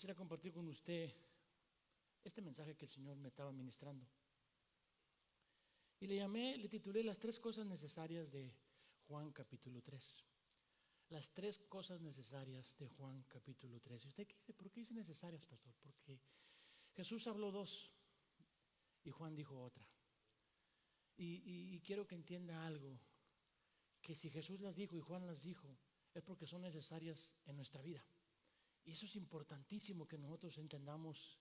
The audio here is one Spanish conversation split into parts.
Quisiera compartir con usted este mensaje que el Señor me estaba ministrando. Y le titulé Las tres cosas necesarias de Juan capítulo 3. Las tres cosas necesarias de Juan capítulo 3. ¿Y usted qué dice? ¿Por qué dice necesarias, pastor? Porque Jesús habló dos y Juan dijo otra. Y quiero que entienda algo, que si Jesús las dijo y Juan las dijo, es porque son necesarias en nuestra vida. Y eso es importantísimo que nosotros entendamos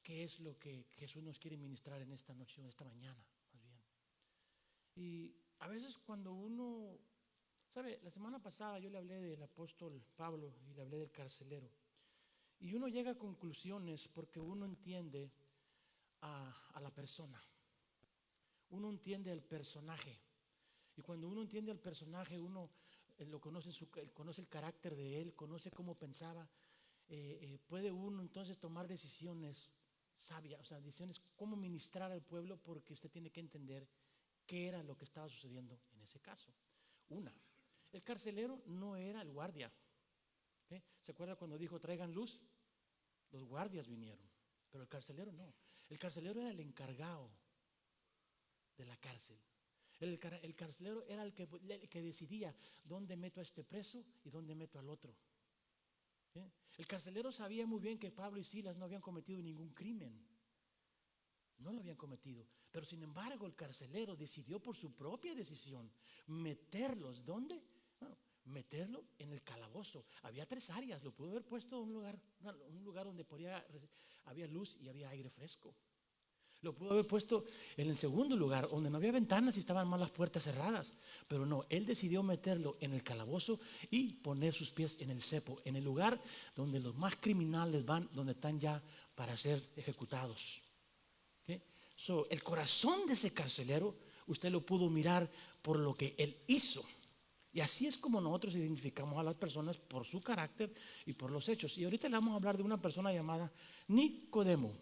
qué es lo que Jesús nos quiere ministrar en esta noche, o esta mañana, más bien. Y a veces cuando uno, ¿sabe? La semana pasada yo le hablé del apóstol Pablo y le hablé del carcelero. Y uno llega a conclusiones porque uno entiende a la persona. Uno entiende el personaje. Y cuando uno entiende al personaje, uno lo conoce, conoce el carácter de él, conoce cómo pensaba. Puede uno entonces tomar decisiones sabias, o sea, decisiones cómo ministrar al pueblo, porque usted tiene que entender qué era lo que estaba sucediendo en ese caso. El carcelero no era el guardia. ¿Se acuerda cuando dijo traigan luz? Los guardias vinieron, pero el carcelero no. El carcelero era el encargado de la cárcel. El carcelero era el que decidía dónde meto a este preso y dónde meto al otro. El carcelero sabía muy bien que Pablo y Silas no habían cometido ningún crimen. No lo habían cometido. Pero sin embargo el carcelero decidió por su propia decisión meterlos. ¿Dónde? Bueno, meterlo en el calabozo. Había tres áreas. Lo pudo haber puesto en un lugar donde había luz y había aire fresco. Lo pudo haber puesto en el segundo lugar, donde no había ventanas y estaban mal las puertas cerradas. Pero no, él decidió meterlo en el calabozo y poner sus pies en el cepo, en el lugar donde los más criminales van, donde están ya para ser ejecutados. El corazón de ese carcelero, usted lo pudo mirar por lo que él hizo. Y así es como nosotros identificamos a las personas por su carácter y por los hechos. Y ahorita le vamos a hablar de una persona llamada Nicodemo.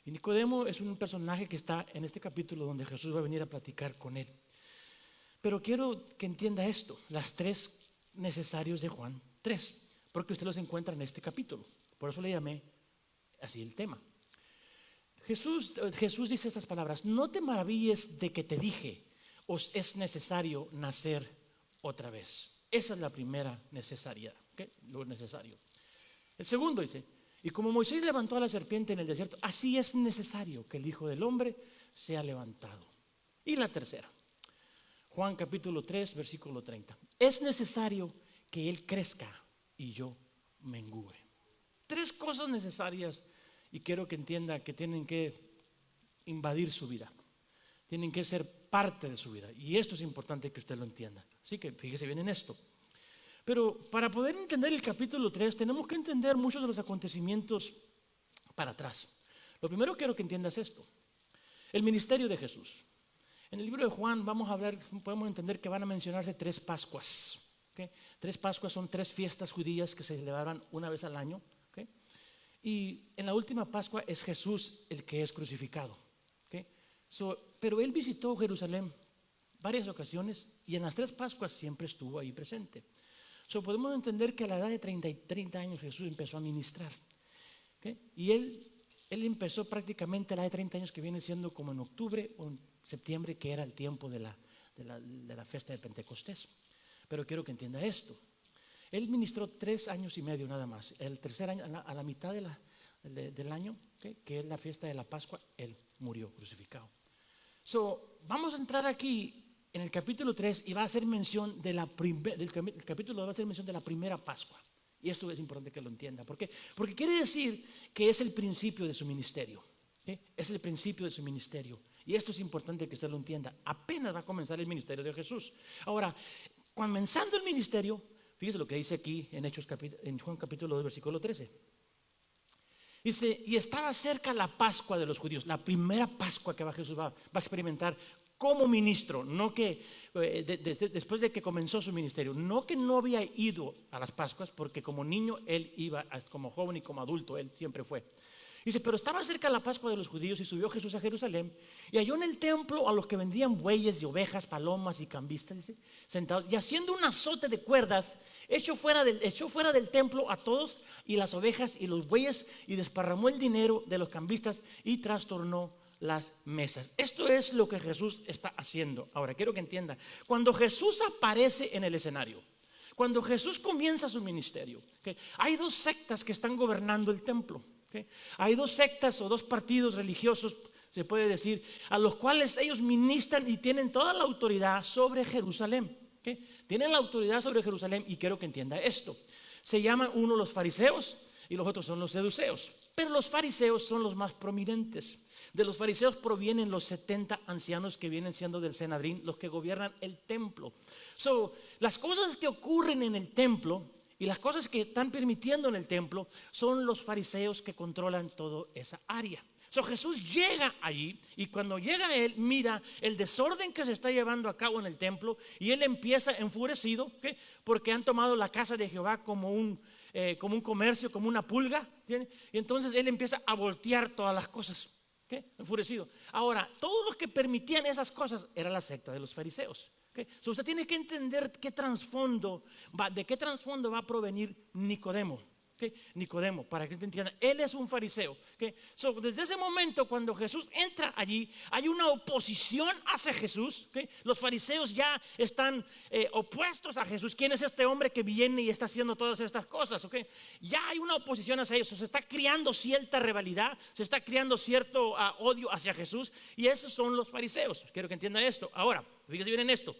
Y Nicodemo es un personaje que está en este capítulo donde Jesús va a venir a platicar con él. Pero quiero que entienda esto, las tres necesarios de Juan 3, porque usted los encuentra en este capítulo. Por eso le llamé así el tema. Jesús dice estas palabras: no te maravilles de que te dije, os es necesario nacer otra vez. Esa es la primera necesidad, lo necesario. El segundo dice: y como Moisés levantó a la serpiente en el desierto, así es necesario que el Hijo del Hombre sea levantado. Y la tercera, Juan capítulo 3, versículo 30. Es necesario que Él crezca y yo mengüe. Tres cosas necesarias, y quiero que entienda que tienen que invadir su vida. Tienen que ser parte de su vida. Y esto es importante que usted lo entienda. Así que fíjese bien en esto. Pero para poder entender el capítulo 3 tenemos que entender muchos de los acontecimientos para atrás. Lo primero que quiero que entiendas esto: el ministerio de Jesús. En el libro de Juan podemos entender que van a mencionarse tres Pascuas. Tres Pascuas son tres fiestas judías que se celebraban una vez al año. Y en la última Pascua es Jesús el que es crucificado. Pero él visitó Jerusalén varias ocasiones y en las tres Pascuas siempre estuvo ahí presente. Podemos entender que a la edad de 30 años Jesús empezó a ministrar. Y él empezó prácticamente a la edad de 30 años, que viene siendo como en octubre o en septiembre, que era el tiempo de la fiesta de Pentecostés. Pero quiero que entienda esto: él ministró 3 años y medio nada más. El tercer año, a la mitad del año, que es la fiesta de la Pascua, él murió crucificado. Vamos a entrar aquí en el capítulo 3 y va a hacer mención el capítulo va a hacer mención de la primera Pascua. Y esto es importante que lo entienda. ¿Por qué? Porque quiere decir que es el principio de su ministerio. Es el principio de su ministerio. Y esto es importante que usted lo entienda. Apenas va a comenzar el ministerio de Jesús. Ahora, comenzando el ministerio, fíjese lo que dice aquí en Juan capítulo 2, versículo 13. Dice: y estaba cerca la Pascua de los judíos, la primera Pascua que Jesús va a experimentar como ministro. No que después de que comenzó su ministerio, no que no había ido a las Pascuas, porque como niño él iba, como joven y como adulto él siempre fue. Dice, pero estaba cerca la Pascua de los judíos y subió Jesús a Jerusalén y halló en el templo a los que vendían bueyes y ovejas, palomas y cambistas, dice, sentados y haciendo un azote de cuerdas, echó fuera del templo a todos y las ovejas y los bueyes y desparramó el dinero de los cambistas y trastornó las mesas. Esto es lo que Jesús está haciendo. Ahora, quiero que entienda, cuando Jesús aparece en el escenario, cuando Jesús comienza su ministerio, hay dos sectas que están gobernando el templo. Hay dos sectas o dos partidos religiosos, se puede decir, a los cuales ellos ministran y tienen toda la autoridad sobre Jerusalén. Tienen la autoridad sobre Jerusalén y quiero que entienda esto. Se llaman uno los fariseos y los otros son los saduceos. Pero los fariseos son los más prominentes. De los fariseos provienen los 70 ancianos que vienen siendo del Sanedrín, los que gobiernan el templo. Las cosas que ocurren en el templo y las cosas que están permitiendo en el templo son los fariseos que controlan toda esa área. Jesús llega allí y cuando llega él mira el desorden que se está llevando a cabo en el templo y él empieza enfurecido porque han tomado la casa de Jehová como un comercio, como una pulga, ¿entiende? Y entonces él empieza a voltear todas las cosas, enfurecido. Ahora, todos los que permitían esas cosas era la secta de los fariseos. Usted tiene que entender de qué trasfondo va a provenir Nicodemo. Nicodemo, para que usted entienda, él es un fariseo. Desde ese momento, cuando Jesús entra allí, hay una oposición hacia Jesús. Los fariseos ya están opuestos a Jesús. ¿Quién es este hombre que viene y está haciendo todas estas cosas? Ya hay una oposición hacia ellos. Se está creando cierta rivalidad, se está creando cierto odio hacia Jesús. Y esos son los fariseos. Quiero que entienda esto. Ahora, fíjese bien en esto.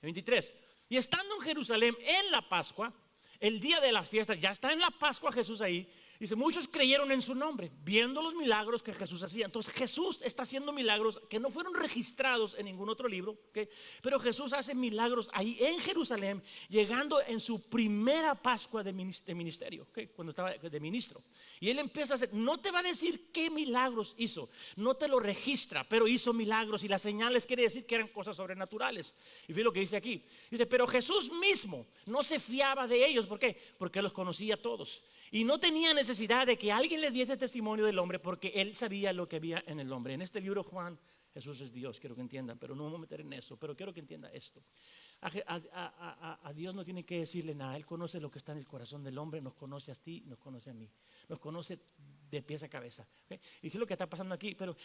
23. Y estando en Jerusalén en la Pascua, el día de la fiesta, ya está en la Pascua Jesús ahí. Dice, muchos creyeron en su nombre, viendo los milagros que Jesús hacía. Entonces Jesús está haciendo milagros que no fueron registrados en ningún otro libro, pero Jesús hace milagros ahí en Jerusalén, llegando en su primera Pascua de ministerio, cuando estaba de ministro. Y él empieza a hacer, no te va a decir qué milagros hizo, no te lo registra, pero hizo milagros y las señales quiere decir que eran cosas sobrenaturales. Y fíjate lo que dice aquí, dice, pero Jesús mismo no se fiaba de ellos. ¿Por qué? Porque los conocía a todos y no tenía necesidad de que alguien le diese testimonio del hombre, porque él sabía lo que había en el hombre. En este libro, Juan, Jesús es Dios, quiero que entiendan, pero no me voy a meter en eso, pero quiero que entienda esto. A Dios no tiene que decirle nada, Él conoce lo que está en el corazón del hombre, nos conoce a ti, nos conoce a mí, nos conoce de pies a cabeza. Y qué es lo que está pasando aquí, pero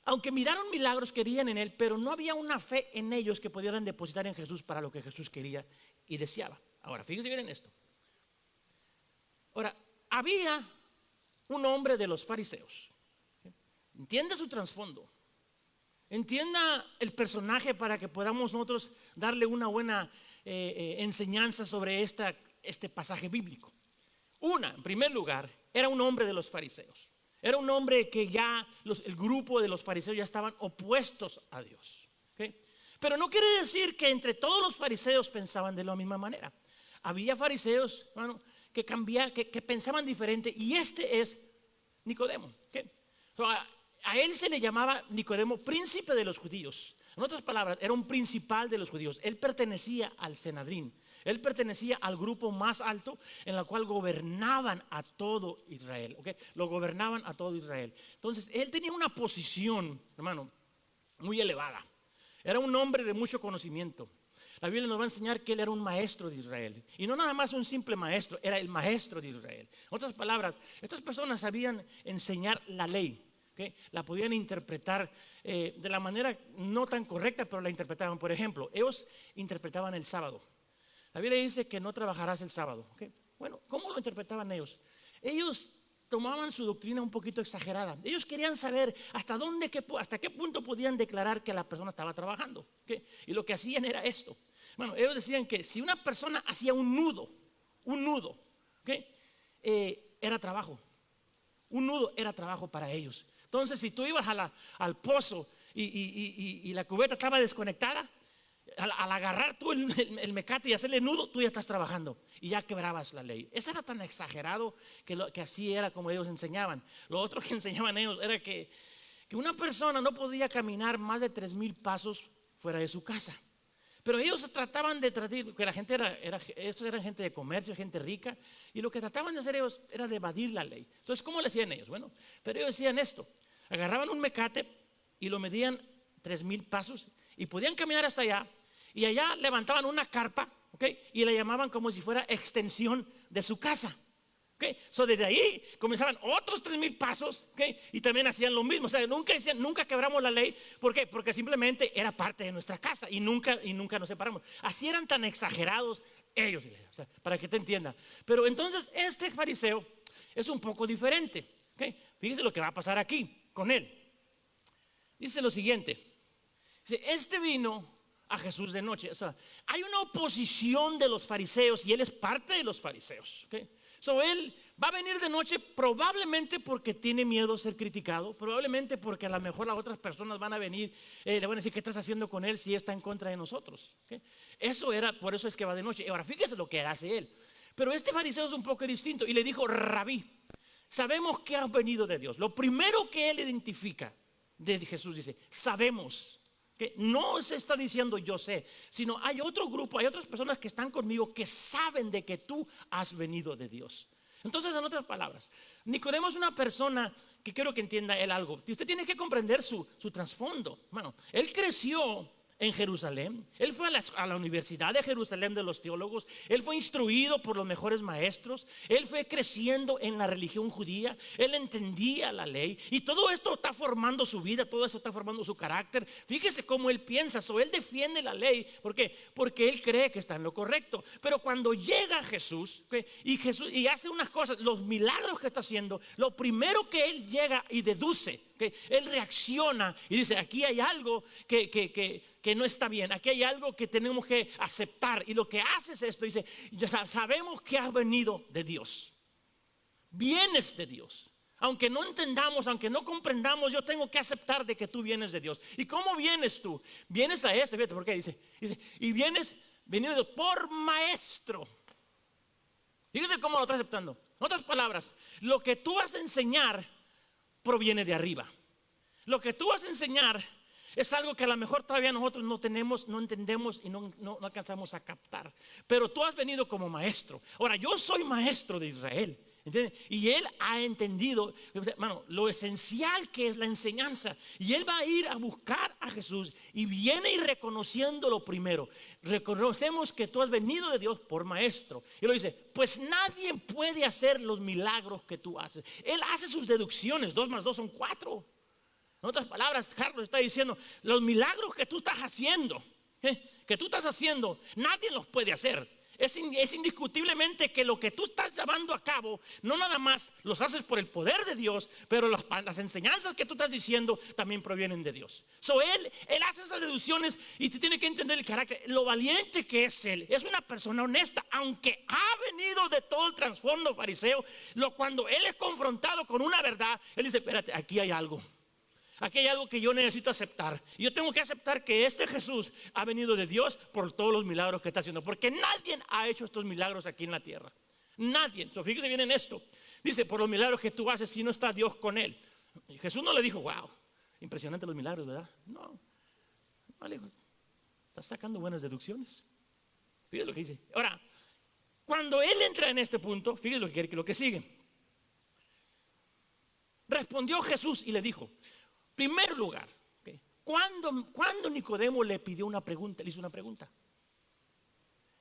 aunque miraron milagros, querían en Él, pero no había una fe en ellos que pudieran depositar en Jesús para lo que Jesús quería y deseaba. Ahora, fíjense bien en esto. Ahora, había un hombre de los fariseos. Entienda su trasfondo. Entienda el personaje para que podamos nosotros darle una buena enseñanza sobre este pasaje bíblico. En primer lugar, era un hombre de los fariseos. Era un hombre que ya el grupo de los fariseos ya estaban opuestos a Dios. Pero no quiere decir que entre todos los fariseos pensaban de la misma manera. Había fariseos, hermano, que pensaban diferente, y este es Nicodemo. A él se le llamaba Nicodemo, príncipe de los judíos. En otras palabras, era un principal de los judíos. Él pertenecía al Sanedrín. Él pertenecía al grupo más alto en el cual gobernaban a todo Israel. Lo gobernaban a todo Israel. Entonces, él tenía una posición, hermano, muy elevada. Era un hombre de mucho conocimiento. La Biblia nos va a enseñar que él era un maestro de Israel. Y no nada más un simple maestro, era el maestro de Israel. En otras palabras, estas personas sabían enseñar la ley. La podían interpretar de la manera no tan correcta, pero la interpretaban. Por ejemplo, ellos interpretaban el sábado. La Biblia dice que no trabajarás el sábado. Bueno, ¿cómo lo interpretaban ellos? Ellos tomaban su doctrina un poquito exagerada. Ellos querían saber hasta qué punto podían declarar que la persona estaba trabajando. Y lo que hacían era esto. Bueno, ellos decían que si una persona hacía un nudo, era trabajo. Un nudo era trabajo para ellos. Entonces, si tú ibas al pozo y la cubeta estaba desconectada, al agarrar tú el mecate y hacerle nudo, tú ya estás trabajando y ya quebrabas la ley. Eso era tan exagerado que así era como ellos enseñaban. Lo otro que enseñaban ellos era que una persona no podía caminar más de 3,000 pasos fuera de su casa. Pero ellos trataban de tratar, porque la gente estos eran gente de comercio, gente rica, y lo que trataban de hacer ellos era de evadir la ley. Entonces, ¿cómo le hacían ellos? Bueno, pero ellos decían esto: agarraban un mecate y lo medían 3,000 pasos y podían caminar hasta allá, y allá levantaban una carpa, ¿okay? Y la llamaban como si fuera extensión de su casa. Okay. So desde ahí comenzaban otros 3,000 pasos, okay, y también hacían lo mismo. O sea, nunca quebramos la ley. ¿Por qué? Porque simplemente era parte de nuestra casa y nunca nos separamos. Así eran tan exagerados ellos, o sea, para que te entiendan. Pero entonces este fariseo es un poco diferente, okay. Fíjese lo que va a pasar aquí con él. Dice lo siguiente: dice, este vino a Jesús de noche. O sea, hay una oposición de los fariseos y él es parte de los fariseos, okay. So, él va a venir de noche probablemente porque tiene miedo a ser criticado, probablemente porque a lo mejor las otras personas van a venir, le van a decir: ¿qué estás haciendo con él si está en contra de nosotros? ¿Okay? Por eso es que va de noche. Ahora fíjese lo que hace él. Pero este fariseo es un poco distinto y le dijo: Rabí, sabemos que has venido de Dios. Lo primero que él identifica de Jesús, dice: sabemos. Que no se está diciendo yo sé, sino hay otro grupo, hay otras personas que están conmigo que saben de que tú has venido de Dios. Entonces, en otras palabras, Nicodemo es una persona que quiero que entienda él algo. Usted tiene que comprender su trasfondo. Bueno, él creció en Jerusalén, él fue a la Universidad de Jerusalén de los teólogos, él fue instruido por los mejores maestros, él fue creciendo en la religión judía, él entendía la ley y todo esto está formando su vida, todo eso está formando su carácter. Fíjese cómo él piensa, él defiende la ley. ¿Por qué? Porque él cree que está en lo correcto. Pero cuando llega Jesús, ¿okay? y hace unas cosas, los milagros que está haciendo, lo primero que él llega y deduce, ¿okay? Él reacciona y dice: aquí hay algo que no está bien, aquí hay algo que tenemos que aceptar. Y lo que hace es esto: dice, ya sabemos que has venido de Dios, vienes de Dios. Aunque no entendamos, aunque no comprendamos, yo tengo que aceptar de que tú vienes de Dios. ¿Y cómo vienes tú? Vienes a esto, fíjate por qué dice, y vienes venido de Dios por maestro. Fíjese cómo lo está aceptando. En otras palabras, lo que tú vas a enseñar proviene de arriba. Lo que tú vas a enseñar es algo que a lo mejor todavía nosotros no tenemos, no entendemos y no alcanzamos a captar. Pero tú has venido como maestro. Ahora, yo soy maestro de Israel, ¿entiendes? Y él ha entendido, hermano, lo esencial que es la enseñanza. Y él va a ir a buscar a Jesús y viene y reconociéndolo primero. Reconocemos que tú has venido de Dios por maestro. Y lo dice: pues nadie puede hacer los milagros que tú haces. Él hace sus deducciones: 2 más 2 son 4. En otras palabras, Carlos está diciendo: los milagros que tú estás haciendo, nadie los puede hacer. Es indiscutiblemente que lo que tú estás llevando a cabo, no nada más los haces por el poder de Dios, pero las enseñanzas que tú estás diciendo también provienen de Dios. Él hace esas deducciones y te tiene que entender el carácter, lo valiente que es él. Es una persona honesta, aunque ha venido de todo el trasfondo fariseo. Cuando él es confrontado con una verdad, él dice: espérate, aquí hay algo. Aquí hay algo que yo necesito aceptar. Yo tengo que aceptar que este Jesús ha venido de Dios por todos los milagros que está haciendo. Porque nadie ha hecho estos milagros aquí en la tierra. Nadie. Fíjese bien en esto. Dice: por los milagros que tú haces, si no está Dios con él. Y Jesús no le dijo: wow, impresionante los milagros, ¿verdad? No le dijo: estás sacando buenas deducciones. Fíjese lo que dice. Ahora, cuando él entra en este punto, fíjese lo que sigue. Respondió Jesús y le dijo: primer lugar, ¿okay? Cuando Nicodemo le pidió una pregunta, le hizo una pregunta.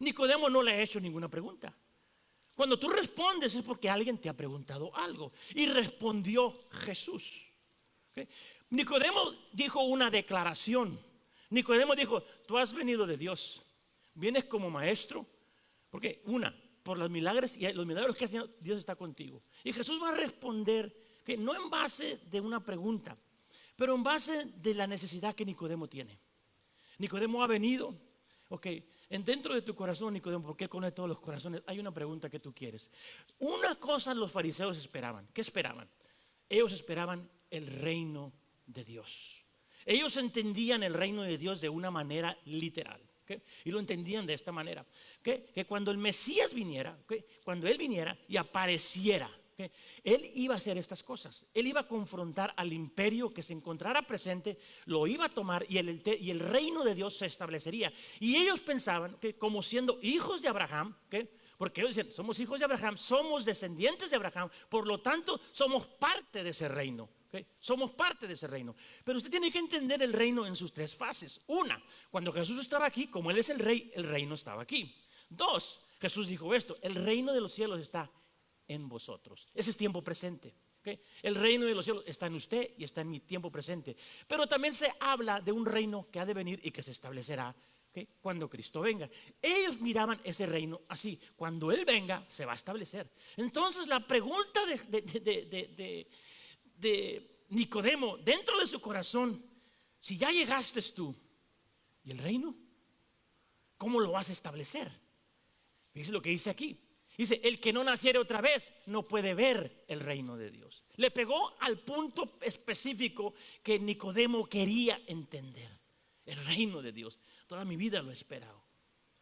Nicodemo no le ha hecho ninguna pregunta. Cuando tú respondes es porque alguien te ha preguntado algo. Y respondió Jesús, ¿okay? Nicodemo dijo una declaración. Nicodemo dijo: tú has venido de Dios, vienes como maestro. Porque por los milagros y los milagros que hace Dios está contigo. Y Jesús va a responder, que no en base de una pregunta, pero en base de la necesidad que Nicodemo tiene. Nicodemo ha venido, dentro de tu corazón, Nicodemo, porque Él conoce todos los corazones, hay una pregunta que tú quieres. Una cosa los fariseos esperaban. ¿Qué esperaban? Ellos esperaban el reino de Dios. Ellos entendían el reino de Dios de una manera literal. Y lo entendían de esta manera. Que cuando el Mesías viniera, cuando Él viniera y apareciera, ¿ok? Él iba a hacer estas cosas. Él iba a confrontar al imperio que se encontrara presente, lo iba a tomar y el reino de Dios se establecería. Y ellos pensaban que como siendo hijos de Abraham, ¿ok? Porque ellos decían, somos hijos de Abraham, somos descendientes de Abraham, por lo tanto somos parte de ese reino. ¿Okay? Somos parte de ese reino. Pero usted tiene que entender el reino en sus tres fases. Una, cuando Jesús estaba aquí, como Él es el rey, el reino estaba aquí. Dos, Jesús dijo esto, el reino de los cielos está en vosotros. Ese es tiempo presente. ¿Okay? El reino de los cielos está en usted y está en mi tiempo presente. Pero también se habla de un reino que ha de venir y que se establecerá, ¿okay?, cuando Cristo venga. Ellos miraban ese reino así. Cuando Él venga, se va a establecer. Entonces la pregunta de Nicodemo dentro de su corazón, si ya llegaste tú, ¿y el reino? ¿Cómo lo vas a establecer? Fíjese lo que dice aquí. Dice, el que no naciere otra vez no puede ver el reino de Dios. Le pegó al punto específico que Nicodemo quería entender. El reino de Dios. Toda mi vida lo he esperado.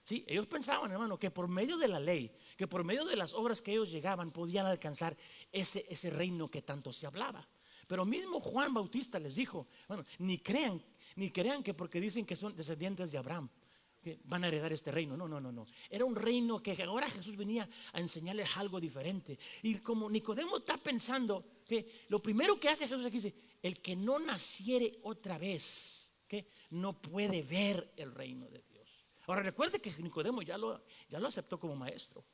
Sí, ellos pensaban, hermano, que por medio de la ley, que por medio de las obras que ellos llegaban, podían alcanzar ese reino que tanto se hablaba. Pero mismo Juan Bautista les dijo, bueno, ni crean que porque dicen que son descendientes de Abraham, que van a heredar este reino. No. Era un reino que ahora Jesús venía a enseñarles algo diferente. Y como Nicodemo está pensando que lo primero que hace Jesús aquí dice, el que no naciere otra vez, que no puede ver el reino de Dios. Ahora recuerde que Nicodemo ya lo aceptó como maestro.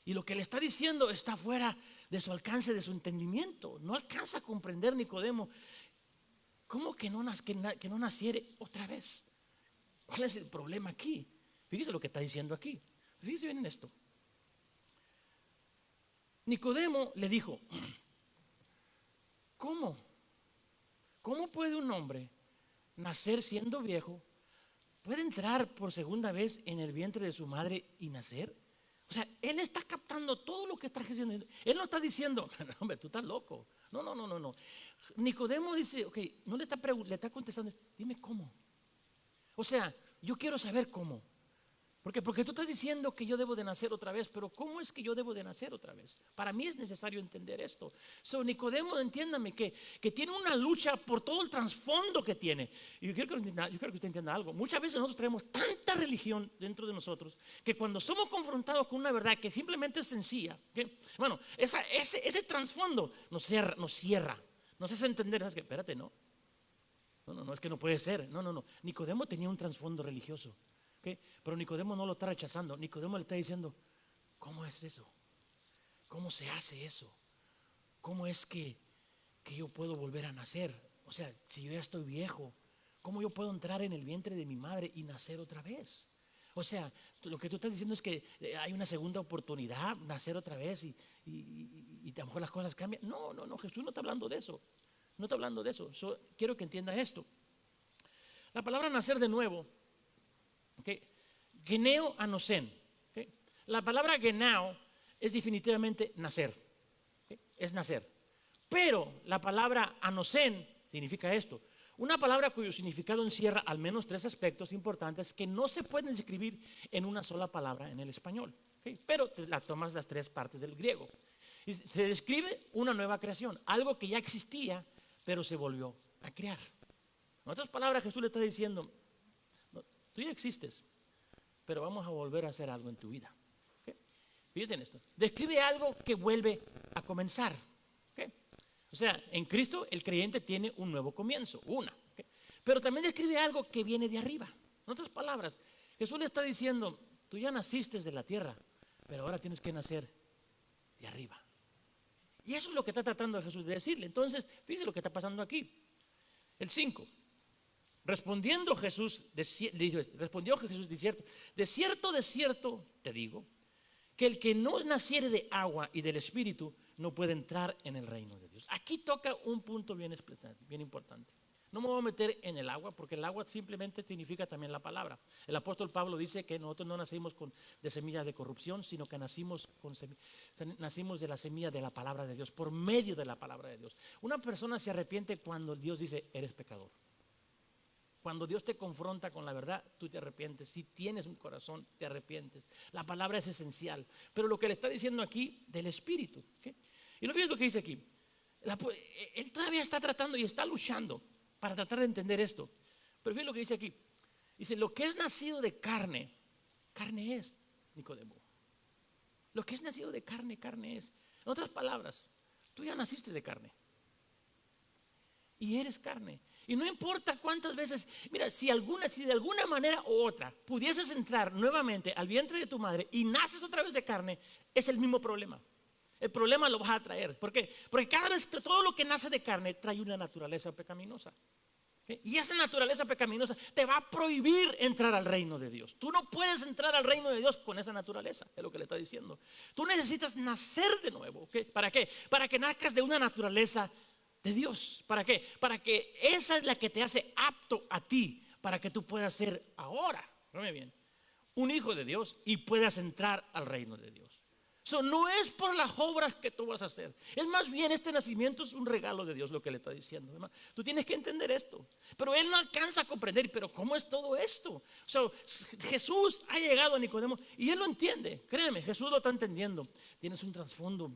Y lo que le está diciendo está fuera de su alcance, de su entendimiento. No alcanza a comprender Nicodemo. ¿Cómo que no naciere otra vez? ¿Cuál es el problema aquí? Fíjese lo que está diciendo aquí. Fíjese bien en esto. Nicodemo le dijo, ¿cómo? ¿Cómo puede un hombre nacer siendo viejo? ¿Puede entrar por segunda vez en el vientre de su madre y nacer? O sea, él está captando todo lo que está diciendo. Él no está diciendo, no, hombre, tú estás loco. No. Nicodemo dice, ok, no le está contestando, dime cómo. O sea, yo quiero saber cómo. Porque tú estás diciendo que yo debo de nacer otra vez, pero ¿cómo es que yo debo de nacer otra vez? Para mí es necesario entender esto. Nicodemo, entiéndame que tiene una lucha por todo el trasfondo que tiene. Y yo quiero que usted entienda algo. Muchas veces nosotros tenemos tanta religión dentro de nosotros que cuando somos confrontados con una verdad que simplemente es sencilla, ¿okay? Bueno, ese trasfondo nos cierra, nos hace entender, es que espérate, no, es que no puede ser. No. Nicodemo tenía un trasfondo religioso. ¿Okay? Pero Nicodemo no lo está rechazando. Nicodemo le está diciendo, ¿cómo es eso? ¿Cómo se hace eso? ¿Cómo es que yo puedo volver a nacer? O sea, si yo ya estoy viejo, ¿cómo yo puedo entrar en el vientre de mi madre y nacer otra vez? O sea, lo que tú estás diciendo es que hay una segunda oportunidad, nacer otra vez y a lo mejor las cosas cambian. No, Jesús no está hablando de eso. No está hablando de eso. Quiero que entienda esto. La palabra nacer de nuevo, okay, geneo anosen, okay. La palabra genao es definitivamente nacer, okay, es nacer. Pero la palabra anosen significa esto, una palabra cuyo significado encierra al menos tres aspectos importantes que no se pueden describir en una sola palabra en el español, okay. Pero la tomas las tres partes del griego y se describe una nueva creación, algo que ya existía pero se volvió a crear. En otras palabras, Jesús le está diciendo, tú ya existes, pero vamos a volver a hacer algo en tu vida. ¿Okay? Fíjate en esto. Describe algo que vuelve a comenzar. ¿Okay? O sea, en Cristo el creyente tiene un nuevo comienzo, ¿okay? Pero también describe algo que viene de arriba. En otras palabras, Jesús le está diciendo, tú ya naciste de la tierra, pero ahora tienes que nacer de arriba. Y eso es lo que está tratando Jesús de decirle. Entonces, fíjese lo que está pasando aquí. El 5. Respondió Jesús diciendo, de cierto te digo, que el que no naciere de agua y del Espíritu no puede entrar en el reino de Dios. Aquí toca un punto bien importante. No me voy a meter en el agua, porque el agua simplemente significa también la palabra. El apóstol Pablo dice que nosotros no nacimos de semilla de corrupción, sino que nacimos de la semilla de la palabra de Dios, por medio de la palabra de Dios. Una persona se arrepiente cuando Dios dice, eres pecador. Cuando Dios te confronta con la verdad, tú te arrepientes. Si tienes un corazón, te arrepientes. La palabra es esencial. Pero lo que le está diciendo aquí del Espíritu, ¿okay? Y lo fíjate lo que dice aquí. Él todavía está tratando y está luchando para tratar de entender esto. Pero fíjate lo que dice aquí. Dice, lo que es nacido de carne, carne es, Nicodemo. Lo que es nacido de carne, carne es. En otras palabras, tú ya naciste de carne. Y eres carne. Y no importa cuántas veces, mira, si de alguna manera u otra pudieses entrar nuevamente al vientre de tu madre y naces otra vez de carne, es el mismo problema. El problema lo vas a traer. ¿Por qué? Porque cada vez que todo lo que nace de carne trae una naturaleza pecaminosa. ¿Okay? Y esa naturaleza pecaminosa te va a prohibir entrar al reino de Dios. Tú no puedes entrar al reino de Dios con esa naturaleza, es lo que le está diciendo. Tú necesitas nacer de nuevo. ¿Okay? ¿Para qué? Para que nazcas de una naturaleza de Dios. ¿Para qué? Para que esa es la que te hace apto a ti, para que tú puedas ser ahora, óyeme bien, un hijo de Dios y puedas entrar al reino de Dios. So, no es por las obras que tú vas a hacer. Es más bien, este nacimiento es un regalo de Dios, lo que le está diciendo, ¿verdad? Tú tienes que entender esto. Pero él no alcanza a comprender. Pero ¿cómo es todo esto? So, Jesús ha llegado a Nicodemo y él lo entiende. Créeme, Jesús lo está entendiendo. Tienes un trasfondo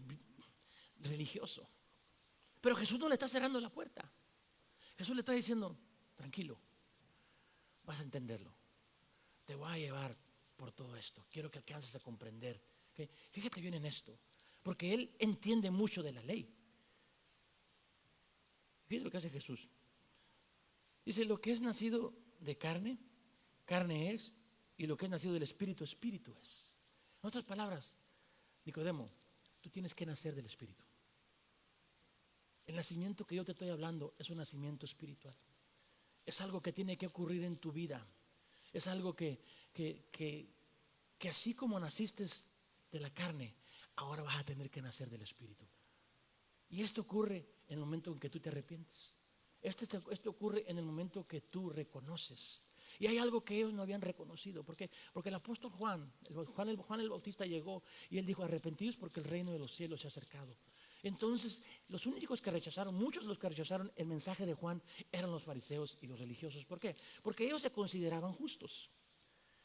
religioso. Pero Jesús no le está cerrando la puerta. Jesús le está diciendo, tranquilo, vas a entenderlo. Te voy a llevar por todo esto. Quiero que alcances a comprender. ¿Okay? Fíjate bien en esto, porque él entiende mucho de la ley. Fíjate lo que hace Jesús. Dice, lo que es nacido de carne, carne es, y lo que es nacido del Espíritu, Espíritu es. En otras palabras, Nicodemo, tú tienes que nacer del Espíritu. El nacimiento que yo te estoy hablando es un nacimiento espiritual. Es algo que tiene que ocurrir en tu vida. Es algo que así como naciste de la carne, ahora vas a tener que nacer del Espíritu. Y esto ocurre en el momento en que tú te arrepientes. Esto ocurre en el momento que tú reconoces. Y hay algo que ellos no habían reconocido. ¿Por qué? Porque el apóstol Juan el Bautista llegó y él dijo, arrepentidos porque el reino de los cielos se ha acercado. Entonces, los únicos que rechazaron, muchos de los que rechazaron el mensaje de Juan eran los fariseos y los religiosos. ¿Por qué? Porque ellos se consideraban justos.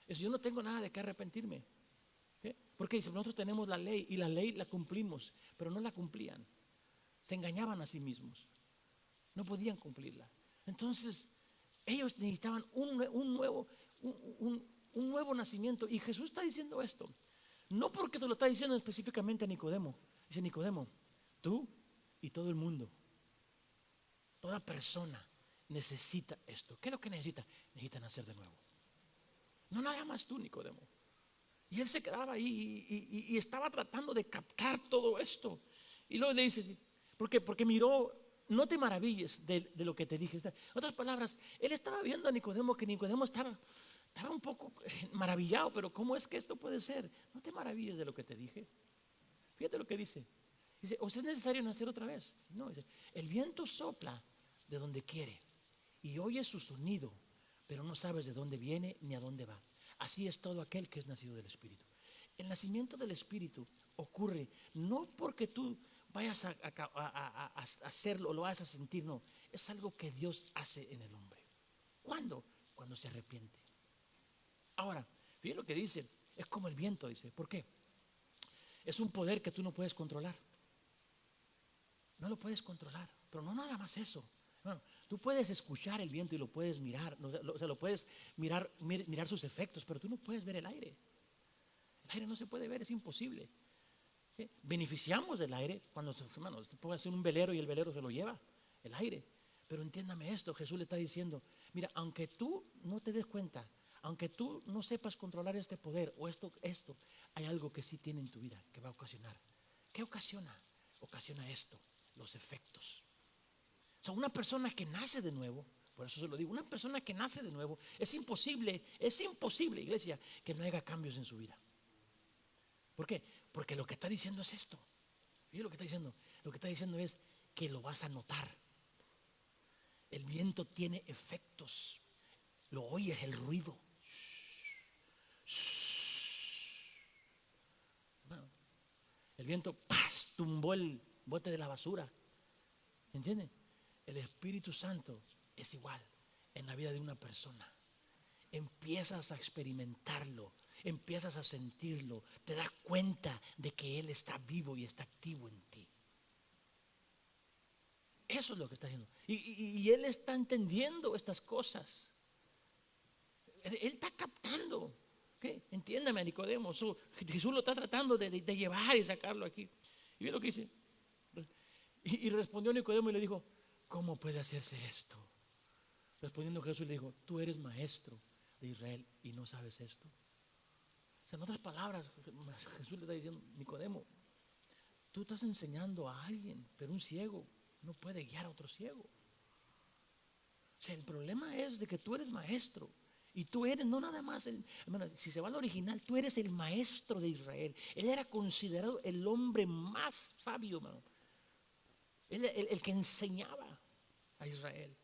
Yo no tengo nada de qué arrepentirme. ¿Okay? Porque dice, nosotros tenemos la ley y la ley la cumplimos, pero no la cumplían. Se engañaban a sí mismos. No podían cumplirla. Entonces, ellos necesitaban un nuevo nacimiento. Y Jesús está diciendo esto. No porque te lo está diciendo específicamente a Nicodemo. Dice, Nicodemo, tú y todo el mundo, toda persona necesita esto. ¿Qué es lo que necesita? Necesita nacer de nuevo. No nada más tú, Nicodemo. Y él se quedaba ahí y estaba tratando de captar todo esto. Y luego le dice, porque miró, no te maravilles de lo que te dije. En otras palabras, él estaba viendo a Nicodemo, que Nicodemo estaba un poco maravillado. Pero ¿cómo es que esto puede ser? No te maravilles de lo que te dije. Fíjate lo que dice. Dice, ¿o es necesario nacer otra vez? No, dice, el viento sopla de donde quiere y oye su sonido, pero no sabes de dónde viene ni a dónde va. Así es todo aquel que es nacido del Espíritu. El nacimiento del Espíritu ocurre no porque tú vayas a hacerlo o lo vayas a sentir, no. Es algo que Dios hace en el hombre. ¿Cuándo? Cuando se arrepiente. Ahora, fíjate lo que dice, es como el viento, dice. ¿Por qué? Es un poder que tú no puedes controlar. No lo puedes controlar, pero no nada más eso. Bueno, tú puedes escuchar el viento y lo puedes mirar, lo puedes mirar sus efectos, pero tú no puedes ver el aire. El aire no se puede ver, es imposible. ¿Sí? Beneficiamos del aire cuando, hermanos, se puede hacer un velero y el velero se lo lleva, el aire. Pero entiéndame esto, Jesús le está diciendo, mira, aunque tú no te des cuenta, aunque tú no sepas controlar este poder o esto, hay algo que sí tiene en tu vida que va a ocasionar. ¿Qué ocasiona? Ocasiona esto, los efectos. O sea, una persona que nace de nuevo, por eso se lo digo, una persona que nace de nuevo, es imposible, iglesia, que no haga cambios en su vida. ¿Por qué? Porque lo que está diciendo es esto. Fíjate lo que está diciendo. Lo que está diciendo es que lo vas a notar. El viento tiene efectos. Lo oyes, el ruido. Bueno, el viento tumbó el bote de la basura. ¿Entienden? El Espíritu Santo es igual en la vida de una persona. Empiezas a experimentarlo, empiezas a sentirlo, te das cuenta de que Él está vivo y está activo en ti. Eso es lo que está haciendo. Y él está entendiendo estas cosas. Él está captando. ¿Okay? Entiéndame, Nicodemo. Jesús lo está tratando de llevar y sacarlo aquí. Y ve lo que dice. Y respondió Nicodemo y le dijo: ¿cómo puede hacerse esto? Respondiendo Jesús le dijo: tú eres maestro de Israel y no sabes esto. O sea, en otras palabras, Jesús le está diciendo: Nicodemo, tú estás enseñando a alguien, pero un ciego no puede guiar a otro ciego. O sea, el problema es de que tú eres maestro. Y tú eres no nada más, hermano, si se va al original, tú eres el maestro de Israel. Él era considerado el hombre más sabio, hermano. El que enseñaba a Israel.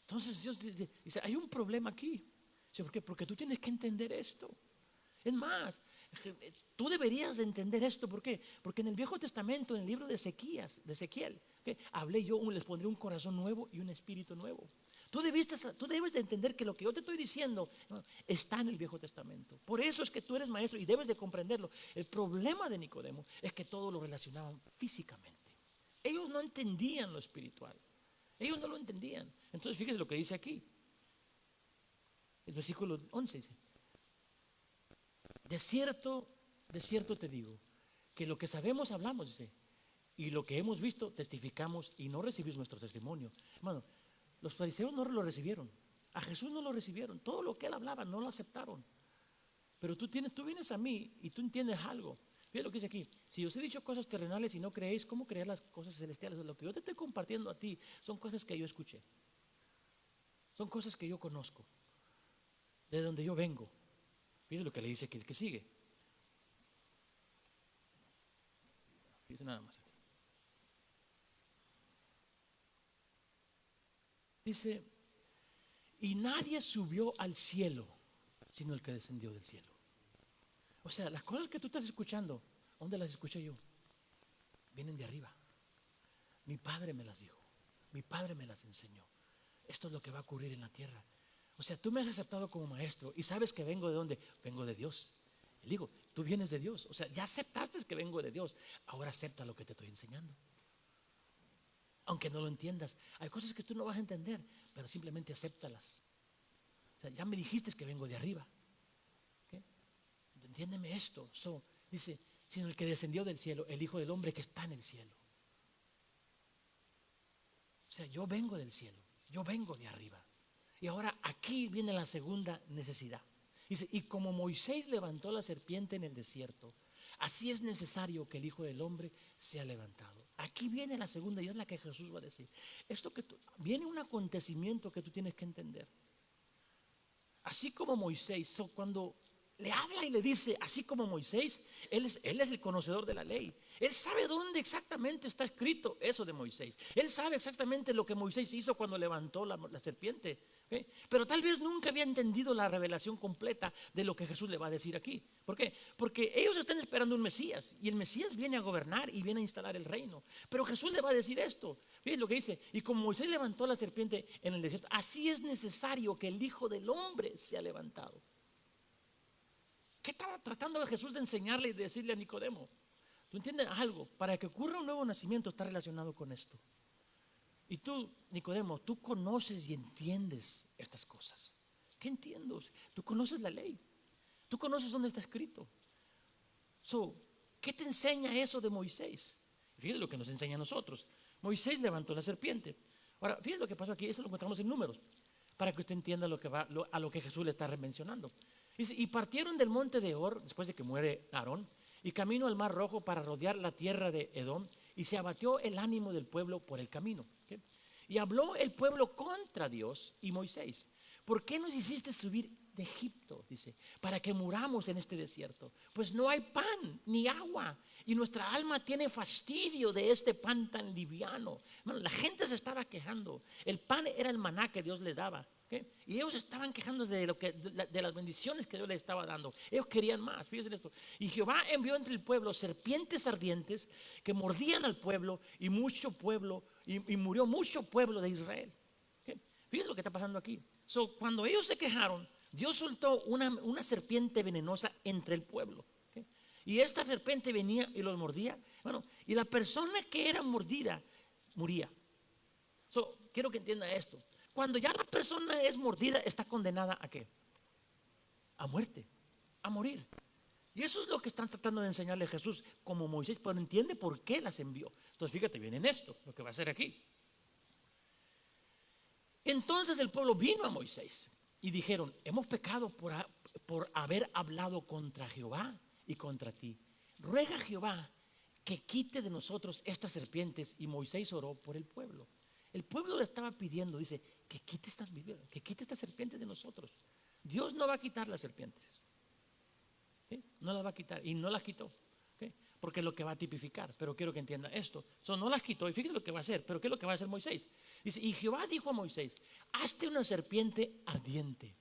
Entonces Dios dice: hay un problema aquí. ¿Por qué? Porque tú tienes que entender esto. Es más, tú deberías de entender esto. ¿Por qué? Porque en el Viejo Testamento, en el libro de Ezequiel, ¿okay? Hablé yo, les pondré un corazón nuevo y un espíritu nuevo. Tú debes de entender que lo que yo te estoy diciendo está en el Viejo Testamento. Por eso es que tú eres maestro y debes de comprenderlo. El problema de Nicodemo es que todo lo relacionaban físicamente. Ellos no entendían lo espiritual. Ellos no lo entendían. Entonces fíjese lo que dice aquí. El versículo 11 dice: de cierto te digo, que lo que sabemos hablamos, dice, y lo que hemos visto testificamos, y no recibís nuestro testimonio. Hermano, los fariseos no lo recibieron. A Jesús no lo recibieron. Todo lo que él hablaba no lo aceptaron. Pero tú vienes a mí y tú entiendes algo. Fíjate lo que dice aquí: si os he dicho cosas terrenales y no creéis, ¿cómo creer las cosas celestiales? Lo que yo te estoy compartiendo a ti son cosas que yo escuché. Son cosas que yo conozco, de donde yo vengo. Fíjate lo que le dice aquí, el que sigue. Fíjate nada más aquí. Dice: y nadie subió al cielo sino el que descendió del cielo. O sea, las cosas que tú estás escuchando, ¿dónde las escuché yo? Vienen de arriba. Mi padre me las dijo. Mi padre me las enseñó. Esto es lo que va a ocurrir en la tierra. O sea, tú me has aceptado como maestro y sabes que vengo de dónde. Vengo de Dios. Y digo, tú vienes de Dios. O sea, ya aceptaste que vengo de Dios. Ahora acepta lo que te estoy enseñando. Aunque no lo entiendas, hay cosas que tú no vas a entender, pero simplemente acéptalas. O sea, ya me dijiste que vengo de arriba. ¿Okay? Entiéndeme esto. Dice: sino el que descendió del cielo, el Hijo del Hombre que está en el cielo. O sea, yo vengo del cielo, yo vengo de arriba. Y ahora aquí viene la segunda necesidad. Dice: y como Moisés levantó la serpiente en el desierto, así es necesario que el Hijo del Hombre sea levantado. Aquí viene la segunda, y es la que Jesús va a decir. Viene un acontecimiento que tú tienes que entender. Así como Moisés, cuando le habla y le dice, así como Moisés, él es el conocedor de la ley. Él sabe dónde exactamente está escrito eso de Moisés. Él sabe exactamente lo que Moisés hizo cuando levantó la serpiente. ¿Okay? Pero tal vez nunca había entendido la revelación completa de lo que Jesús le va a decir aquí. ¿Por qué? Porque ellos están esperando un Mesías, y el Mesías viene a gobernar y viene a instalar el reino. Pero Jesús le va a decir esto. Fíjense lo que dice: y como Moisés levantó la serpiente en el desierto, así es necesario que el Hijo del Hombre sea levantado. ¿Qué estaba tratando Jesús de enseñarle y de decirle a Nicodemo? ¿Tú entiendes algo? Para que ocurra un nuevo nacimiento está relacionado con esto. Y tú, Nicodemo, tú conoces y entiendes estas cosas. ¿Qué entiendo? Tú conoces la ley. Tú conoces dónde está escrito. ¿Qué te enseña eso de Moisés? Fíjate lo que nos enseña a nosotros. Moisés levantó la serpiente. Ahora, fíjate lo que pasó aquí. Eso lo encontramos en Números, para que usted entienda a lo que Jesús le está mencionando. Dice: y partieron del monte de Hor, después de que muere Aarón, y camino al mar Rojo para rodear la tierra de Edom, y se abatió el ánimo del pueblo por el camino. ¿Okay? Y habló el pueblo contra Dios y Moisés: ¿por qué nos hiciste subir de Egipto? Dice, para que muramos en este desierto. Pues no hay pan ni agua, y nuestra alma tiene fastidio de este pan tan liviano. Bueno, la gente se estaba quejando. El pan era el maná que Dios les daba. ¿Okay? Y ellos estaban quejándose de las bendiciones que Dios les estaba dando. Ellos querían más. Fíjense esto: y Jehová envió entre el pueblo serpientes ardientes que mordían al pueblo, y mucho pueblo, y murió mucho pueblo de Israel. ¿Okay? Fíjense lo que está pasando aquí. Cuando ellos se quejaron, Dios soltó una serpiente venenosa entre el pueblo. ¿Okay? Y esta serpiente venía y los mordía. Bueno, y la persona que era mordida moría. Quiero que entienda esto. Cuando ya la persona es mordida, está condenada ¿a qué? A muerte, a morir. Y eso es lo que están tratando de enseñarle a Jesús como Moisés, pero entiende por qué las envió. Entonces fíjate bien en esto, lo que va a hacer aquí. Entonces el pueblo vino a Moisés y dijeron: hemos pecado por haber hablado contra Jehová y contra ti. Ruega a Jehová que quite de nosotros estas serpientes. Y Moisés oró por el pueblo. El pueblo le estaba pidiendo, dice, que quite estas serpientes de nosotros. Dios no va a quitar las serpientes. ¿Sí? No las va a quitar, y no las quitó. ¿Sí? Porque es lo que va a tipificar. Pero quiero que entienda esto. No las quitó, y fíjese lo que va a hacer. Pero ¿qué es lo que va a hacer Moisés? Dice: y Jehová dijo a Moisés: hazte una serpiente ardiente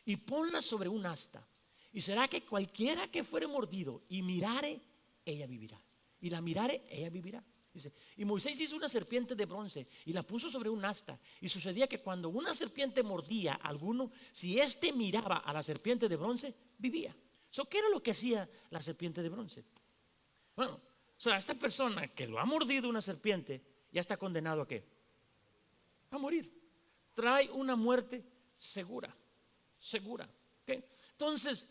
y ponla sobre un asta, y será que cualquiera que fuere mordido y mirare, ella vivirá. Y la mirare, ella vivirá. Dice: y Moisés hizo una serpiente de bronce y la puso sobre un asta. Y sucedía que cuando una serpiente mordía a alguno, si éste miraba a la serpiente de bronce, vivía. ¿Qué era lo que hacía la serpiente de bronce? Bueno, esta persona que lo ha mordido una serpiente ya está condenado ¿a qué? A morir. Trae una muerte segura. ¿Okay? Entonces,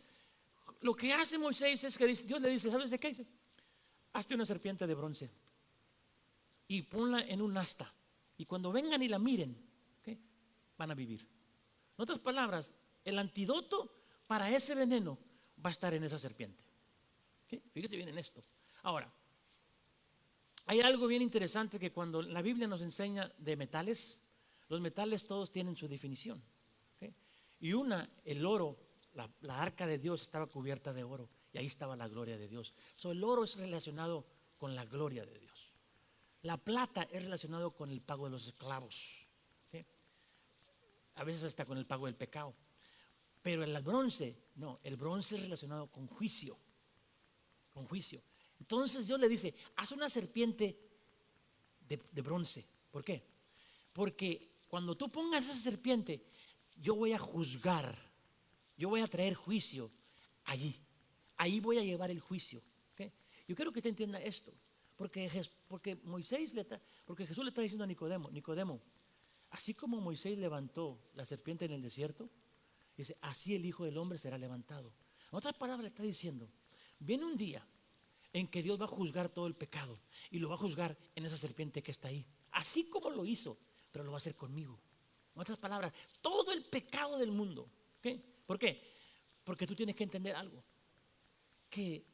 lo que hace Moisés es que Dios le dice: ¿sabes de qué dice? Hazte una serpiente de bronce y ponla en un asta, y cuando vengan y la miren, ¿okay?, van a vivir. En otras palabras, el antídoto para ese veneno va a estar en esa serpiente. ¿Okay? Fíjate bien en esto. Ahora, hay algo bien interesante que cuando la Biblia nos enseña de metales, los metales todos tienen su definición. ¿Okay? Y el oro, la arca de Dios estaba cubierta de oro, y ahí estaba la gloria de Dios. El oro es relacionado con la gloria de Dios. La plata es relacionado con el pago de los esclavos. ¿Okay? A veces hasta con el pago del pecado. Pero el bronce, no, el bronce es relacionado con juicio. Con juicio. Entonces Dios le dice: haz una serpiente de bronce. ¿Por qué? Porque cuando tú pongas esa serpiente, yo voy a juzgar, yo voy a traer juicio allí. Ahí voy a llevar el juicio. ¿Okay? Yo quiero que te entienda esto. Porque Jesús le está diciendo a Nicodemo: Nicodemo, así como Moisés levantó la serpiente en el desierto, dice, así el Hijo del Hombre será levantado. En otras palabras le está diciendo: viene un día en que Dios va a juzgar todo el pecado, y lo va a juzgar en esa serpiente que está ahí, así como lo hizo, pero lo va a hacer conmigo. En otras palabras, todo el pecado del mundo. ¿Okay? ¿Por qué? Porque tú tienes que entender algo, que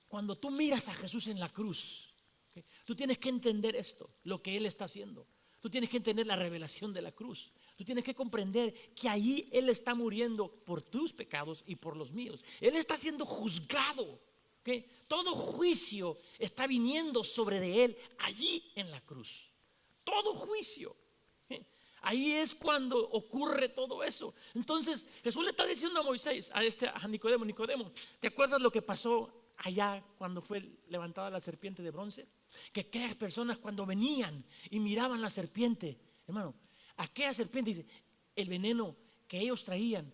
cuando tú miras a Jesús en la cruz, ¿okay?, tú tienes que entender esto, lo que Él está haciendo. Tú tienes que entender la revelación de la cruz. Tú tienes que comprender que allí Él está muriendo por tus pecados y por los míos. Él está siendo juzgado. ¿Okay? Todo juicio está viniendo sobre de Él allí en la cruz. Todo juicio. ¿Okay? Ahí es cuando ocurre todo eso. Entonces Jesús le está diciendo a Moisés, a Nicodemo: Nicodemo, ¿te acuerdas lo que pasó allá cuando fue levantada la serpiente de bronce? Que aquellas personas, cuando venían y miraban la serpiente, hermano, aquella serpiente, dice, el veneno que ellos traían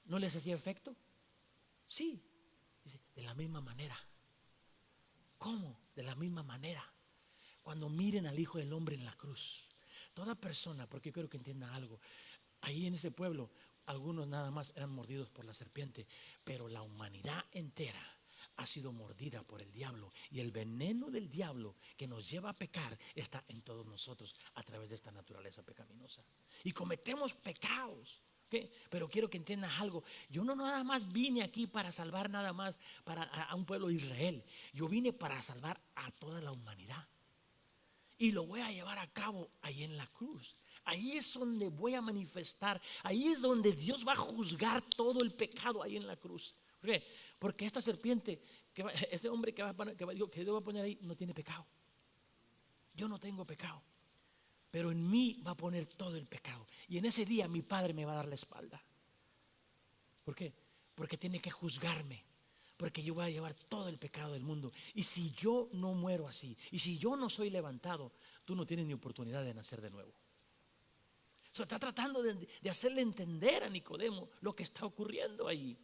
no les hacía efecto. Sí, dice, de la misma manera. ¿Cómo? De la misma manera. Cuando miren al Hijo del Hombre en la cruz, toda persona, porque yo quiero que entiendan algo, ahí en ese pueblo algunos nada más eran mordidos por la serpiente, pero la humanidad entera ha sido mordida por el diablo, y el veneno del diablo que nos lleva a pecar está en todos nosotros a través de esta naturaleza pecaminosa, y cometemos pecados. ¿Okay? Pero quiero que entiendas algo: yo no nada más vine aquí para salvar nada más a un pueblo de Israel. Yo vine para salvar a toda la humanidad, y lo voy a llevar a cabo ahí en la cruz. Ahí es donde voy a manifestar, ahí es donde Dios va a juzgar todo el pecado, ahí en la cruz. ¿Por qué? Porque esta serpiente, ese hombre que Dios va a poner ahí, no tiene pecado. Yo no tengo pecado, pero en mí va a poner todo el pecado. Y en ese día mi Padre me va a dar la espalda. ¿Por qué? Porque tiene que juzgarme, porque yo voy a llevar todo el pecado del mundo. Y si yo no muero así, y si yo no soy levantado, tú no tienes ni oportunidad de nacer de nuevo. Está tratando de hacerle entender a Nicodemo lo que está ocurriendo ahí.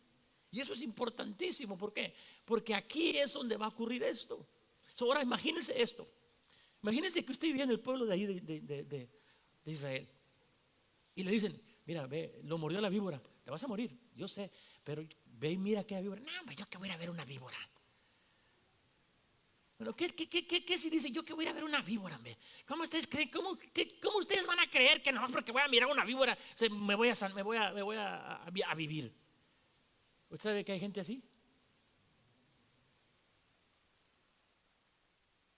Y eso es importantísimo. ¿Por qué? Porque aquí es donde va a ocurrir esto. Ahora imagínense esto. Imagínense que usted vivía en el pueblo de ahí de Israel. Y le dicen, mira, ve, lo mordió la víbora, te vas a morir, yo sé, pero ve y mira que hay víbora. No, yo que voy a ir a ver una víbora. Pero ¿qué si dice yo que voy a ir a ver una víbora? ¿Cómo ustedes creen? ¿Cómo ustedes van a creer que nomás porque voy a mirar una víbora me voy a vivir? ¿Usted sabe que hay gente así?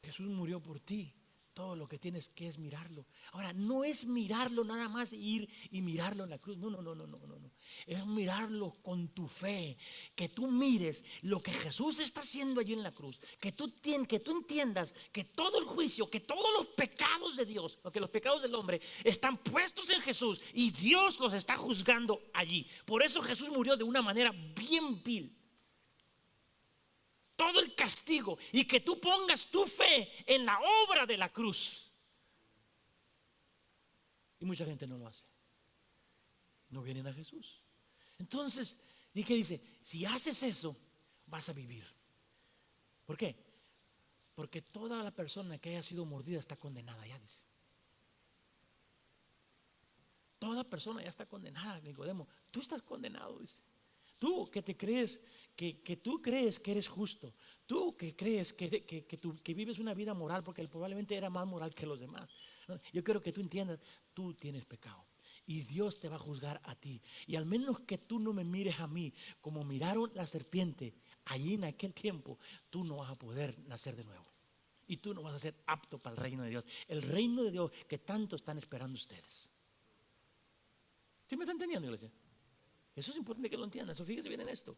Jesús murió por ti. Todo lo que tienes que es mirarlo. Ahora, no es mirarlo nada más, ir y mirarlo en la cruz. No. Es mirarlo con tu fe. Que tú mires lo que Jesús está haciendo allí en la cruz. Que tú entiendas que todo el juicio, que todos los pecados de Dios, o que los pecados del hombre están puestos en Jesús y Dios los está juzgando allí. Por eso Jesús murió de una manera bien vil. Todo el castigo, y que tú pongas tu fe en la obra de la cruz. Y mucha gente no lo hace. No vienen a Jesús. Entonces, ¿y qué dice? Si haces eso, vas a vivir. ¿Por qué? Porque toda la persona que haya sido mordida está condenada, ya dice. Toda persona ya está condenada, Nicodemo. Tú estás condenado, dice. Tú que te crees, que tú crees que eres justo, tú que crees que vives una vida moral, porque él probablemente era más moral que los demás. Yo quiero que tú entiendas, tú tienes pecado y Dios te va a juzgar a ti. Y al menos que tú no me mires a mí como miraron la serpiente allí en aquel tiempo, tú no vas a poder nacer de nuevo. Y tú no vas a ser apto para el reino de Dios. El reino de Dios que tanto están esperando ustedes. ¿Sí me está entendiendo, iglesia? Eso es importante que lo entiendan. Eso, fíjese bien en esto.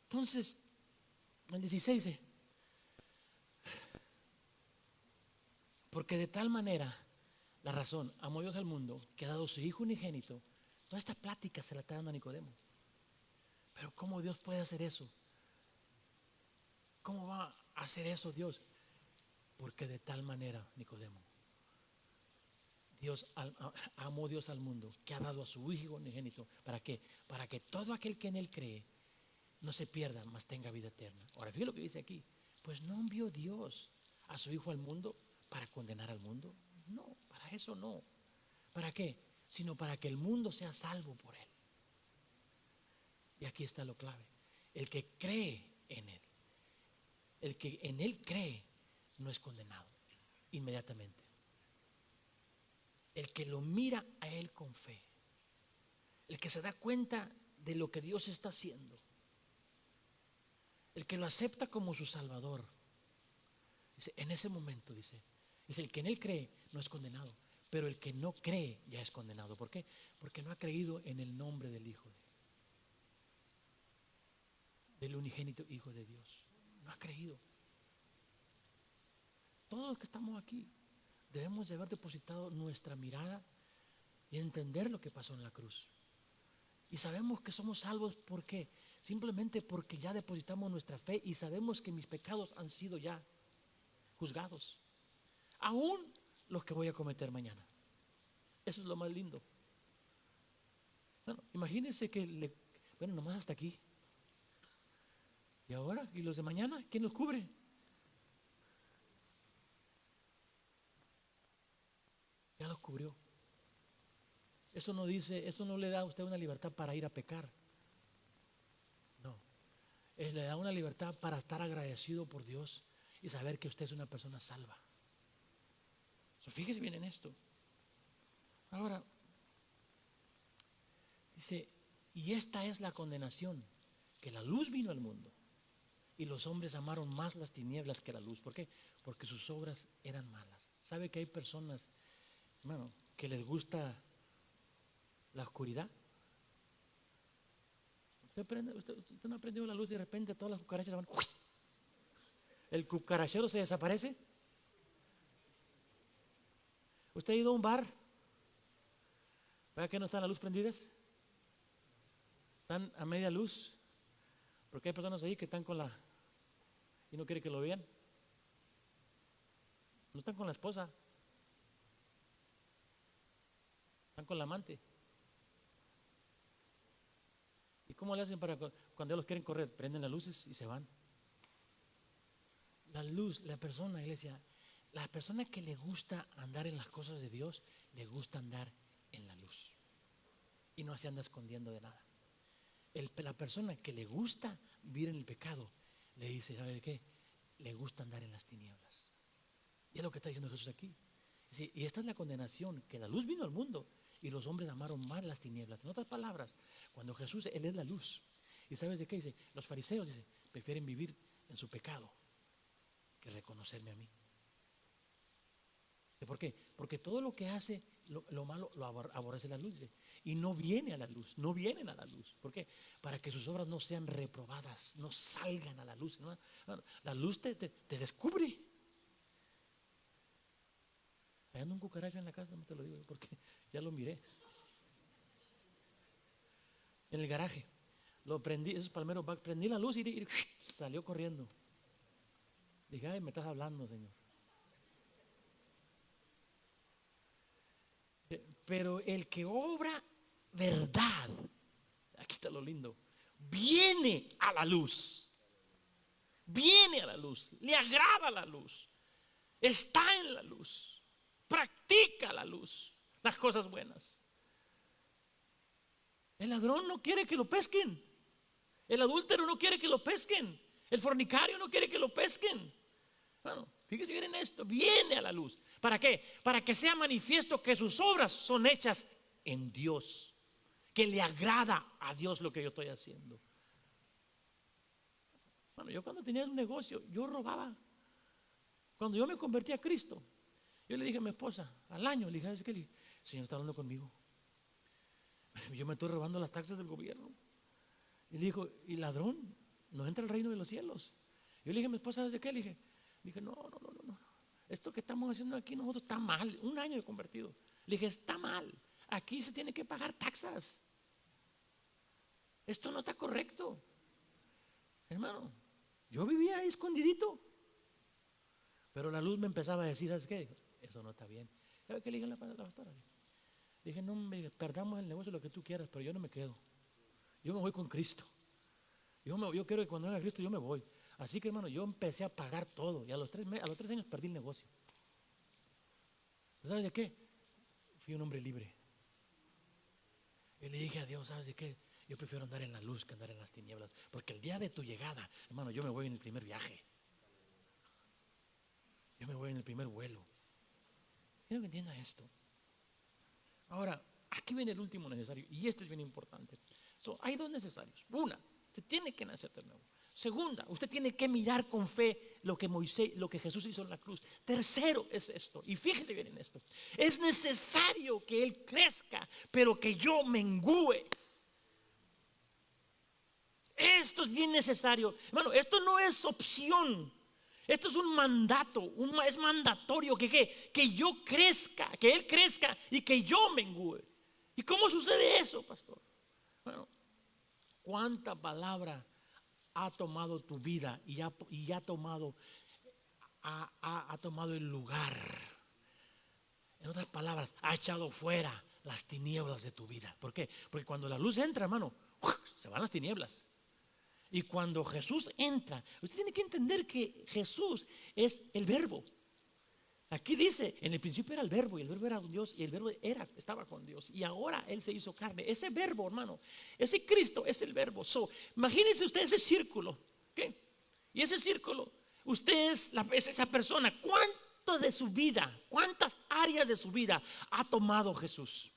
Entonces, el 16 dice: porque de tal manera, la razón, amó Dios al mundo, que ha dado su Hijo unigénito. Toda esta plática se la está dando a Nicodemo. Pero ¿cómo Dios puede hacer eso? ¿Cómo va a hacer eso Dios? Porque de tal manera, Nicodemo, amó Dios al mundo, que ha dado a su Hijo unigénito. ¿Para qué? Para que todo aquel que en Él cree no se pierda, mas tenga vida eterna. Ahora, fíjate lo que dice aquí. Pues no envió Dios a su Hijo al mundo para condenar al mundo. No, para eso no. ¿Para qué? Sino para que el mundo sea salvo por Él. Y aquí está lo clave. El que cree en Él, el que en Él cree, no es condenado inmediatamente. El que lo mira a Él con fe, el que se da cuenta de lo que Dios está haciendo, el que lo acepta como su Salvador, dice, en ese momento dice, el que en Él cree no es condenado, pero el que no cree ya es condenado. ¿Por qué? Porque no ha creído en el nombre del Hijo, del unigénito Hijo de Dios. No ha creído. Todos los que estamos aquí debemos de haber depositado nuestra mirada y entender lo que pasó en la cruz. Y sabemos que somos salvos, ¿por qué? Simplemente porque ya depositamos nuestra fe y sabemos que mis pecados han sido ya juzgados, aún los que voy a cometer mañana. Eso es lo más lindo. Bueno, imagínense que nomás hasta aquí. ¿Y ahora? ¿Y los de mañana? ¿Quién los cubre? Ya los cubrió. Eso no dice, eso no le da a usted una libertad para ir a pecar. No. Le da una libertad para estar agradecido por Dios y saber que usted es una persona salva. Fíjese bien en esto. Ahora, dice, y esta es la condenación, que la luz vino al mundo y los hombres amaron más las tinieblas que la luz. ¿Por qué? Porque sus obras eran malas. ¿Sabe que hay personas, hermano, que les gusta la oscuridad? Usted no ha prendido la luz y de repente todas las cucarachas van. El cucarachero se desaparece. ¿Usted ha ido a un bar? ¿Para que no están las luces prendidas? Están a media luz. Porque hay personas ahí que están y no quieren que lo vean. No están con la esposa. Están con la amante. ¿Y cómo le hacen para cuando ellos quieren correr? Prenden las luces y se van. La luz, la persona, iglesia, La persona que le gusta andar en las cosas de Dios, le gusta andar en la luz. Y no se anda escondiendo de nada. La persona que le gusta vivir en el pecado, le dice, ¿sabe de qué? Le gusta andar en las tinieblas. Y es lo que está diciendo Jesús aquí. Y esta es la condenación, que la luz vino al mundo y los hombres amaron más las tinieblas. En otras palabras, cuando Jesús, Él es la luz. ¿Y sabes de qué dice? Los fariseos, dice, prefieren vivir en su pecado que reconocerme a mí. ¿Por qué? Porque todo lo que hace lo malo lo aborrece la luz, dice, y no viene a la luz, no vienen a la luz. ¿Por qué? Para que sus obras no sean reprobadas, no salgan a la luz, ¿no? La luz te descubre. Hay anda un cucaracho en la casa, no te lo digo porque ya lo miré. En el garaje. Lo prendí, esos palmeros, prendí la luz y salió corriendo. Dije, ay, me estás hablando, Señor. Pero el que obra verdad, aquí está lo lindo, viene a la luz. Viene a la luz, le agrada la luz, está en la luz, practica la luz, las cosas buenas. El ladrón no quiere que lo pesquen. El adúltero no quiere que lo pesquen. El fornicario no quiere que lo pesquen. Bueno, fíjese bien en esto. Viene a la luz. ¿Para qué? Para que sea manifiesto que sus obras son hechas en Dios. Que le agrada a Dios lo que yo estoy haciendo. Bueno, yo cuando tenía un negocio, yo robaba. Cuando yo me convertí a Cristo, yo le dije a mi esposa, al año, le dije, ¿sabes qué? Le dije, el Señor está hablando conmigo. Yo me estoy robando las taxas del gobierno. Y le dijo, y ladrón, no entra al reino de los cielos. Yo le dije a mi esposa, ¿sabes qué? Le dije, no. Esto que estamos haciendo aquí nosotros está mal. Un año de convertido. Le dije, está mal. Aquí se tiene que pagar taxas. Esto no está correcto. Hermano, yo vivía ahí escondidito. Pero la luz me empezaba a decir, ¿sabes qué? Dijo, eso no está bien. ¿Sabes qué le dije a la pastora? Le dije, no, perdamos el negocio lo que tú quieras, pero yo no me quedo. Yo me voy con Cristo. Yo quiero que cuando venga Cristo yo me voy. Así que hermano, yo empecé a pagar todo. Y a los 3 años perdí el negocio. ¿Sabes de qué? Fui un hombre libre. Y le dije a Dios, ¿sabes de qué? Yo prefiero andar en la luz que andar en las tinieblas. Porque el día de tu llegada, hermano, yo me voy en el primer viaje. Yo me voy en el primer vuelo. Quiero que entienda esto. Ahora, aquí viene el último necesario. Y este es bien importante. Hay dos necesarios. Una, usted tiene que nacer de nuevo. Segunda, usted tiene que mirar con fe lo que Jesús hizo en la cruz. Tercero es esto, y fíjese bien en esto. Es necesario que Él crezca, pero que yo mengüe. Esto es bien necesario. Hermano, esto no es opción. Esto es un mandato, es mandatorio que yo crezca, que Él crezca y que yo mengüe. ¿Y cómo sucede eso, pastor? Bueno, ¿cuánta palabra ha tomado tu vida y ha tomado el lugar? En otras palabras, ha echado fuera las tinieblas de tu vida. ¿Por qué? Porque cuando la luz entra, hermano, se van las tinieblas. Y cuando Jesús entra, usted tiene que entender que Jesús es el verbo. Aquí dice, en el principio era el verbo y el verbo era Dios y el verbo estaba con Dios y ahora Él se hizo carne. Ese verbo, hermano, ese Cristo es el verbo. Imagínense usted ese círculo, ¿okay? Y ese círculo, usted es esa persona. ¿Cuánto de su vida, cuántas áreas de su vida ha tomado Jesús?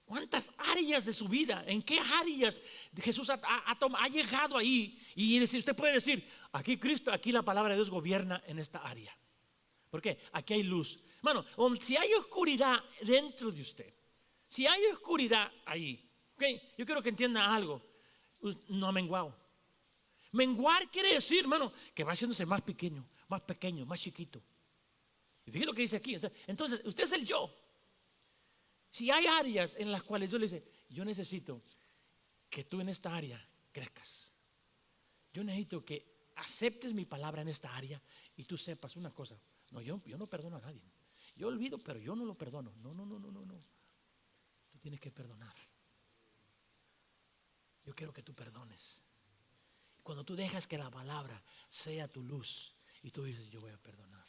¿Cuántas áreas de su vida? ¿En qué áreas Jesús ha llegado ahí? Y usted puede decir, aquí Cristo, aquí la palabra de Dios gobierna en esta área. ¿Por qué? Aquí hay luz. Hermano, si hay oscuridad dentro de usted, si hay oscuridad ahí, ¿okay? Yo quiero que entienda algo. No ha menguado. Menguar quiere decir, hermano, que va haciéndose más pequeño, más chiquito. Y fíjate lo que dice aquí. Entonces, usted es el yo. Si hay áreas en las cuales Dios le dice, yo necesito que tú en esta área crezcas. Yo necesito que aceptes mi palabra en esta área y tú sepas una cosa. No, yo no perdono a nadie. Yo olvido, pero yo no lo perdono. No. Tú tienes que perdonar. Yo quiero que tú perdones. Cuando tú dejas que la palabra sea tu luz y tú dices, yo voy a perdonar,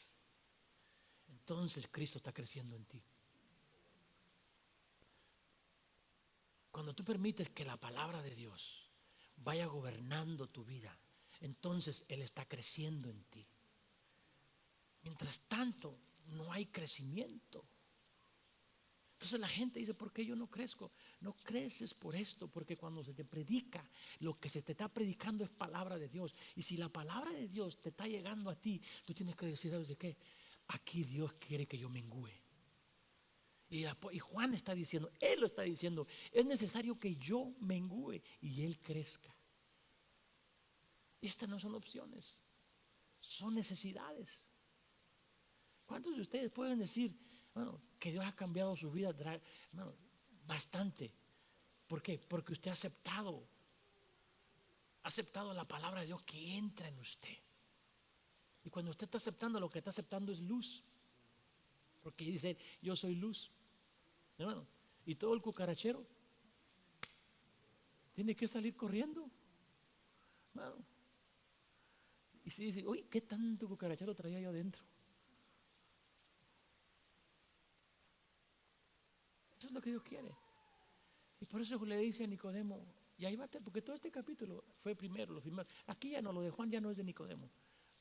entonces Cristo está creciendo en ti. Cuando tú permites que la palabra de Dios vaya gobernando tu vida, entonces Él está creciendo en ti. Mientras tanto, no hay crecimiento. Entonces la gente dice, ¿por qué yo no crezco? No creces por esto, porque cuando se te predica, lo que se te está predicando es palabra de Dios. Y si la palabra de Dios te está llegando a ti, tú tienes que decir, ¿sabes de qué? Aquí Dios quiere que yo mengüe. Y Juan está diciendo, él lo está diciendo, es necesario que yo mengüe y él crezca. Estas no son opciones, son necesidades. ¿Cuántos de ustedes pueden decir, bueno, que Dios ha cambiado su vida? Bueno, bastante. ¿Por qué? Porque usted ha aceptado la palabra de Dios que entra en usted. Y cuando usted está aceptando, lo que está aceptando es luz. Porque dice, yo soy luz. Hermano, y todo el cucarachero tiene que salir corriendo. Hermano. Y si dice, uy, ¿qué tanto cucarachero traía yo adentro? Eso es lo que Dios quiere. Y por eso le dice a Nicodemo, y ahí va, porque todo este capítulo fue primero, los primeros. Aquí ya no, lo de Juan ya no es de Nicodemo,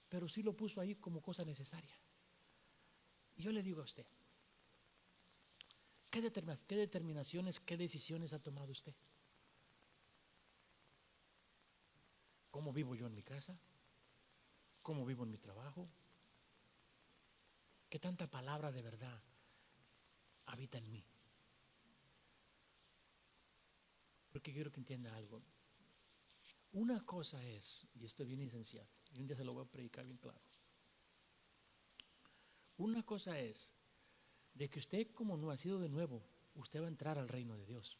pero sí lo puso ahí como cosa necesaria. Y yo le digo a usted, ¿qué determinaciones, qué decisiones ha tomado usted? ¿Cómo vivo yo en mi casa? ¿Cómo vivo en mi trabajo? ¿Qué tanta palabra de verdad habita en mí? Porque quiero que entienda algo. Una cosa es, y esto es bien esencial, y un día se lo voy a predicar bien claro. Una cosa es de que usted, como no ha sido de nuevo, usted va a entrar al reino de Dios.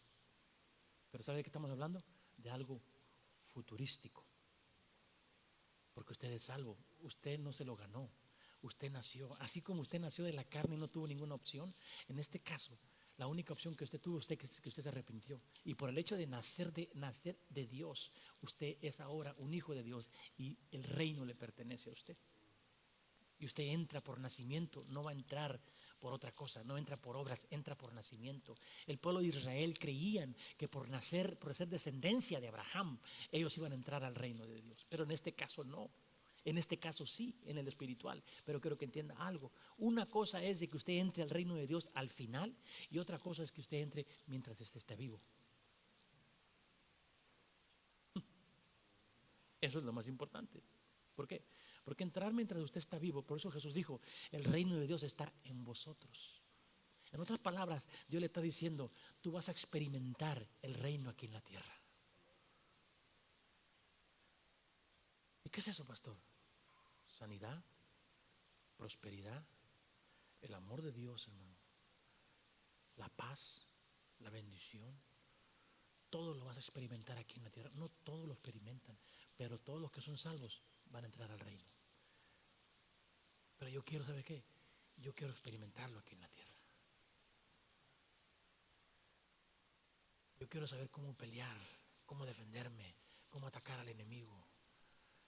Pero ¿sabe de qué estamos hablando? De algo futurístico. Porque usted es salvo, usted no se lo ganó, usted nació, así como usted nació de la carne y no tuvo ninguna opción. En este caso, la única opción que usted tuvo es que usted se arrepintió. Y por el hecho de nacer de Dios, usted es ahora un hijo de Dios y el reino le pertenece a usted. Y usted entra por nacimiento, no va a entrar por otra cosa, no entra por obras, entra por nacimiento. El pueblo de Israel creían que por ser descendencia de Abraham, ellos iban a entrar al reino de Dios. Pero en este caso no. En este caso sí, en el espiritual. Pero quiero que entienda algo. Una cosa es de que usted entre al reino de Dios al final, y otra cosa es que usted entre mientras esté vivo. Eso es lo más importante. ¿Por qué? Porque entrar mientras usted está vivo, por eso Jesús dijo, el reino de Dios está en vosotros. En otras palabras, Dios le está diciendo, tú vas a experimentar el reino aquí en la tierra. ¿Y qué es eso, pastor? Sanidad, prosperidad, el amor de Dios, hermano, la paz, la bendición. Todo lo vas a experimentar aquí en la tierra. No todos lo experimentan, pero todos los que son salvos van a entrar al reino. Pero yo quiero, ¿sabe qué? Yo quiero experimentarlo aquí en la tierra. Yo quiero saber cómo pelear, cómo defenderme, cómo atacar al enemigo.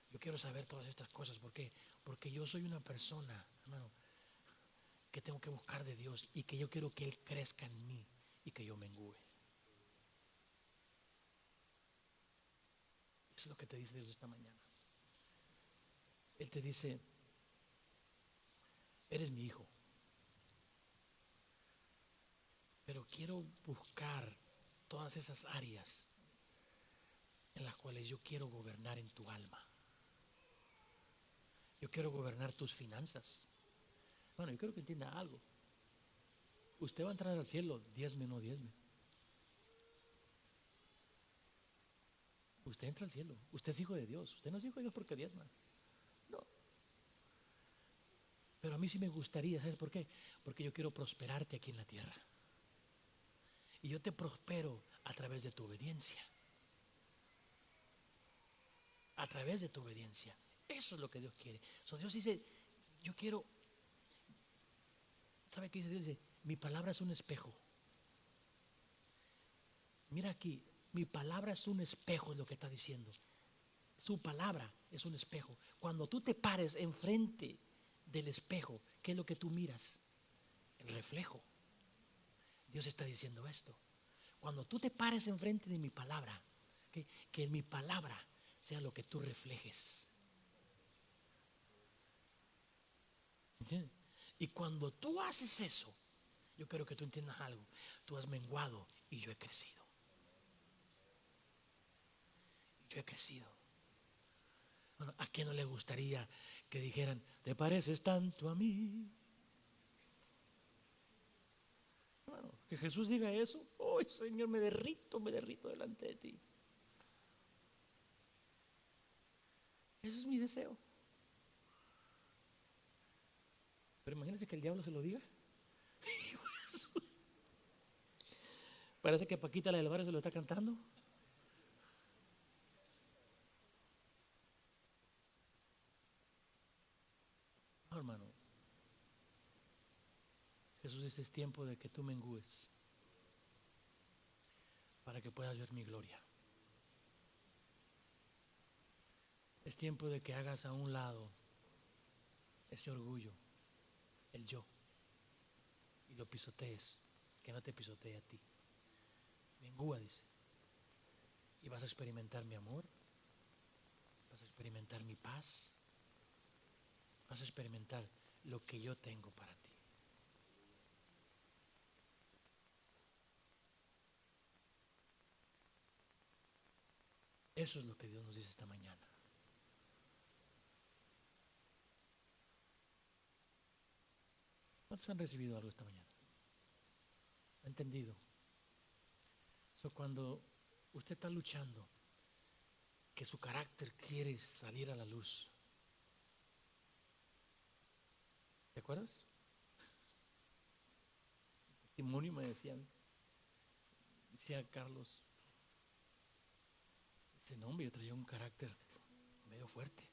Yo quiero saber todas estas cosas. ¿Por qué? Porque yo soy una persona, hermano, que tengo que buscar de Dios y que yo quiero que Él crezca en mí y que yo mengüe. Eso es lo que te dice Dios esta mañana. Él te dice, eres mi hijo, pero quiero buscar todas esas áreas en las cuales yo quiero gobernar en tu alma. Yo quiero gobernar tus finanzas. Bueno, yo quiero que entienda algo. Usted va a entrar al cielo, diezme o no diezme. Usted entra al cielo. Usted es hijo de Dios. Usted no es hijo de Dios porque diezma. No. Pero a mí sí me gustaría, ¿sabes por qué? Porque yo quiero prosperarte aquí en la tierra. Y yo te prospero a través de tu obediencia. A través de tu obediencia. Eso es lo que Dios quiere. Dios dice, yo quiero. ¿Sabe qué dice Dios? Dice, mi palabra es un espejo. Mira aquí, mi palabra es un espejo, es lo que está diciendo. Su palabra es un espejo. Cuando tú te pares enfrente del espejo, ¿qué es lo que tú miras? El reflejo. Dios está diciendo esto. Cuando tú te pares enfrente de mi palabra, que en mi palabra sea lo que tú reflejes. ¿Entiendes? Y cuando tú haces eso, yo quiero que tú entiendas algo. Tú has menguado y yo he crecido. Yo he crecido. Bueno, ¿a quién no le gustaría que dijeran, te pareces tanto a mí? Bueno, que Jesús diga eso. Oh, Señor, me derrito delante de ti. Eso es mi deseo. Pero imagínense que el diablo se lo diga. Parece que Paquita la del barrio se lo está cantando. No, hermano. Jesús dice, es tiempo de que tú mengues para que puedas ver mi gloria. Es tiempo de que hagas a un lado ese orgullo, el yo, y lo pisotees, que no te pisotee a ti. Mengúa, dice. Y vas a experimentar mi amor, vas a experimentar mi paz, vas a experimentar lo que yo tengo para ti. Eso es lo que Dios nos dice esta mañana. ¿Cuántos han recibido algo esta mañana? ¿Ha entendido? Cuando usted está luchando, que su carácter quiere salir a la luz. ¿Te acuerdas? Testimonio me decía Carlos, ese nombre yo traía un carácter medio fuerte.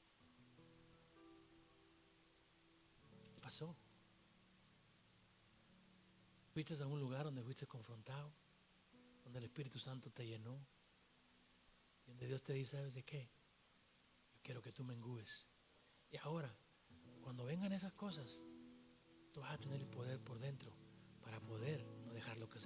¿Qué pasó? Fuiste a un lugar donde fuiste confrontado, donde el Espíritu Santo te llenó, y donde Dios te dice, ¿sabes de qué? Yo quiero que tú mengúes. Y ahora, cuando vengan esas cosas, tú vas a tener el poder por dentro para poder no dejar lo que se